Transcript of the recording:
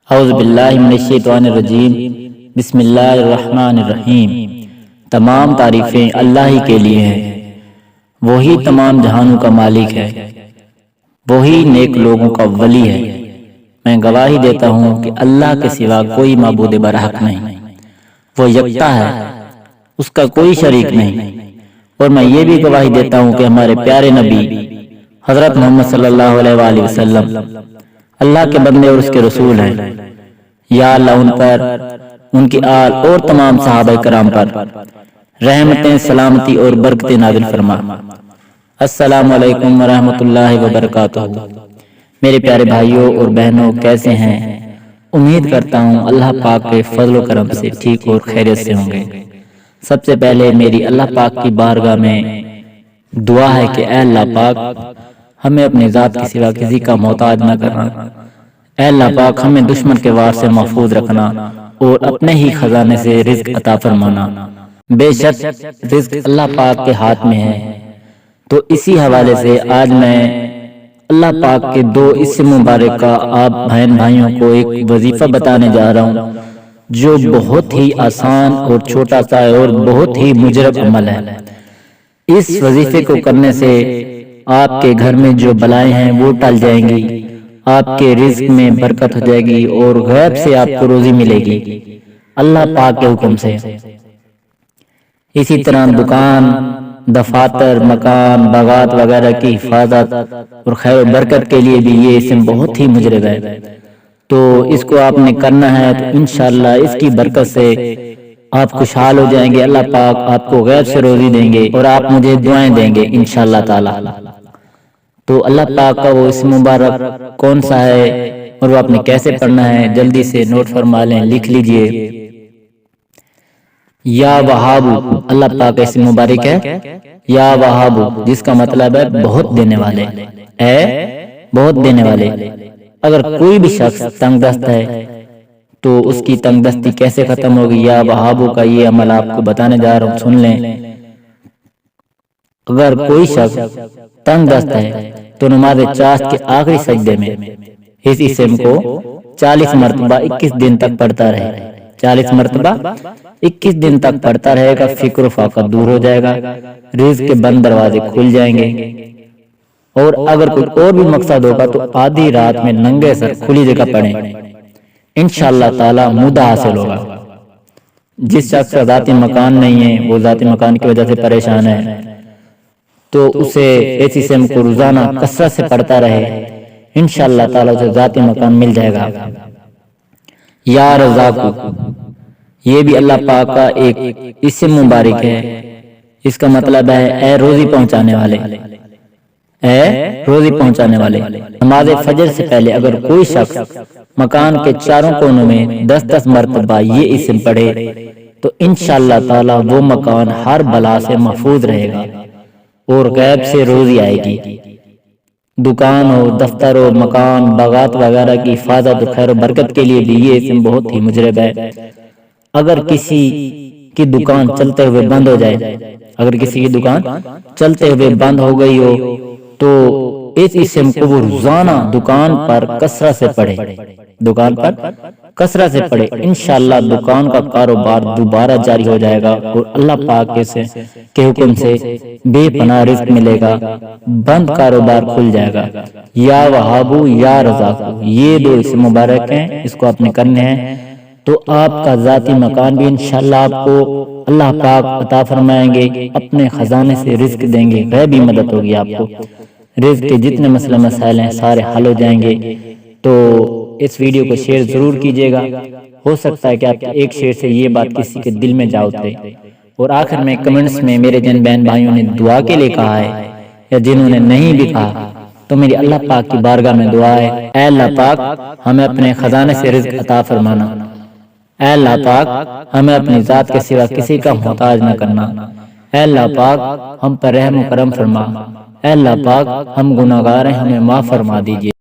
اعوذ باللہ من الشیطان الرجیم بسم اللہ الرحمن الرحیم۔ تمام تعریفیں اللہ ہی کے لیے ہیں، وہی تمام جہانوں کا مالک ہے، وہی نیک لوگوں کا ولی ہے۔ میں گواہی دیتا ہوں کہ اللہ کے سوا کوئی معبود برحق نہیں، وہ یکتا ہے، اس کا کوئی شریک نہیں۔ اور میں یہ بھی گواہی دیتا ہوں کہ ہمارے پیارے نبی حضرت محمد صلی اللہ علیہ وآلہ وسلم اللہ کے بندے اور اس کے رسول ہیں۔ یا اللہ ان پر، ان کی آل اور تمام صحابہ کرام پر رحمتیں، سلامتی اور برکتیں نازل فرما۔ السلام علیکم ورحمۃ اللہ وبرکاتہ۔ میرے پیارے بھائیوں اور بہنوں، کیسے ہیں؟ امید کرتا ہوں اللہ پاک کے فضل و کرم سے ٹھیک اور خیریت سے ہوں گے۔ سب سے پہلے میری اللہ پاک کی بارگاہ میں دعا ہے کہ اے اللہ پاک ہمیں اپنی ذات کے سوا کسی کا محتاج نہ کرنا۔ اے اللہ پاک ہمیں دشمن کے وار سے محفوظ رکھنا اور اپنے ہی خزانے سے رزق عطا فرمانا۔ بے شک رزق اللہ پاک کے ہاتھ میں ہے۔ تو اسی حوالے سے آج میں اللہ پاک کے دو اسم مبارک کا آپ بہن بھائیوں کو ایک وظیفہ بتانے جا رہا ہوں، جو بہت ہی آسان اور چھوٹا سا ہے اور بہت ہی مجرب عمل ہے۔ اس وظیفے کو کرنے سے آپ کے گھر میں جو بلائیں ہیں وہ ٹل جائیں گی، آپ کے رزق میں برکت ہو جائے گی اور غیب سے آپ کو روزی ملے گی اللہ پاک کے حکم سے۔ اسی طرح دکان، دفاتر، مکان، باغات وغیرہ کی حفاظت اور خیر و برکت کے لیے بھی یہ اسم بہت ہی مجرب ہے۔ تو اس کو آپ نے کرنا ہے تو انشاءاللہ اس کی برکت سے آپ خوشحال ہو جائیں گے، اللہ پاک آپ کو غیب سے روزی دیں گے اور آپ مجھے دعائیں دیں گے انشاءاللہ تعالی۔ تو اللہ پاک کا وہ اسم مبارک کون سا ہے اور وہ آپ نے کیسے پڑھنا ہے، جلدی سے نوٹ فرما لیں، لکھ لیجئے۔ یا وہاب، اللہ پاک کا اسم مبارک ہے یا وہاب، جس کا مطلب ہے بہت دینے والے، اے بہت دینے والے۔ اگر کوئی بھی شخص تنگ دست ہے تو اس کی تنگ دستی کیسے ختم ہوگی، یا وہابو کا یہ عمل آپ کو بتانے جا رہا ہوں، سن لیں۔ اگر کوئی شخص تنگ دست ہے تو نماز چاشت کے آخری سجدے میں اس اسم کو 40 مرتبہ 21 دن تک پڑھتا رہے، 40 مرتبہ 21 دن تک پڑھتا رہے گا، فکر و فاقہ دور ہو جائے گا، رزق کے بند دروازے کھل جائیں گے۔ اور اگر کوئی اور بھی مقصد ہوگا تو آدھی رات میں ننگے سر کھلی جگہ پڑھیں، انشاءاللہ تعالی مدہ حاصل ہوگا۔ جس شخص کا ذاتی مکان نہیں ہے، وہ ذاتی مکان کی وجہ سے پریشان ہے، تو اسے اس اسم کو روزانہ کثرت سے پڑھتا رہے، انشاءاللہ تعالی اسے ذاتی مکان مل جائے گا۔ یا رزاق، یہ بھی اللہ پاک کا ایک اسم مبارک ہے۔ اس کا مطلب ہے اے روزی پہنچانے والے، اے روزی پہنچانے والے۔ نماز فجر سے پہلے اگر کوئی شخص مکان کے چاروں کونوں میں 10 مرتبہ یہ اسم پڑھے تو انشاءاللہ تعالی وہ مکان ہر بلا سے محفوظ رہے گا اور غیب سے روزی آئے گی۔ دکان ہو، دفتر ہو، مکان، باغات وغیرہ کی حفاظت و خیر و برکت کے لیے بھی یہ اسم بہت ہی مجرب ہے۔ اگر کسی کی دکان چلتے ہوئے بند ہو جائے، اگر کسی کی دکان چلتے ہوئے بند ہو گئی ہو تو اس اسم کو وہ روزانہ دکان پر کثرت سے پڑھے، دکان پر کثرت سے پڑھے، انشاءاللہ دکان کا کاروبار دوبارہ جاری ہو جائے گا اور اللہ پاک کے حکم سے بے پناہ رزق ملے گا، بند کاروبار کھل جائے گا۔ یا وہابو یا رزاقو، یہ دو اسم مبارک ہیں، اس کو آپ نے کرنے ہیں تو آپ کا ذاتی مکان بھی انشاءاللہ آپ کو اللہ پاک عطا فرمائیں گے، اپنے خزانے سے رزق دیں گے، غیبی مدد ہوگی آپ کو، رزق کے جتنے مسئلہ مسائل ہیں سارے حل ہو جائیں گے۔ تو اس ویڈیو کو شیئر ضرور کیجیے گا، ہو سکتا ہے کہ آپ ایک شیئر سے یہ بات کسی کے دل میں جا اترے۔ اور آخر میں کمنٹس میں میرے جن بہن بھائیوں نے دعا کے لیے کہا ہے یا جنہوں نے نہیں بھی کہا تو میری اللہ پاک کی بارگاہ میں دعا ہے، اے اللہ پاک ہمیں اپنے خزانے سے رزق عطا فرمانا، اے اللہ پاک ہمیں اپنی ذات کے سوا کسی کا محتاج نہ کرنا، اے اللہ پاک ہم پر رحم و کرم فرما، اے اللہ پاک ہم گناہگار ہیں، ہمیں معاف فرما دیجئے۔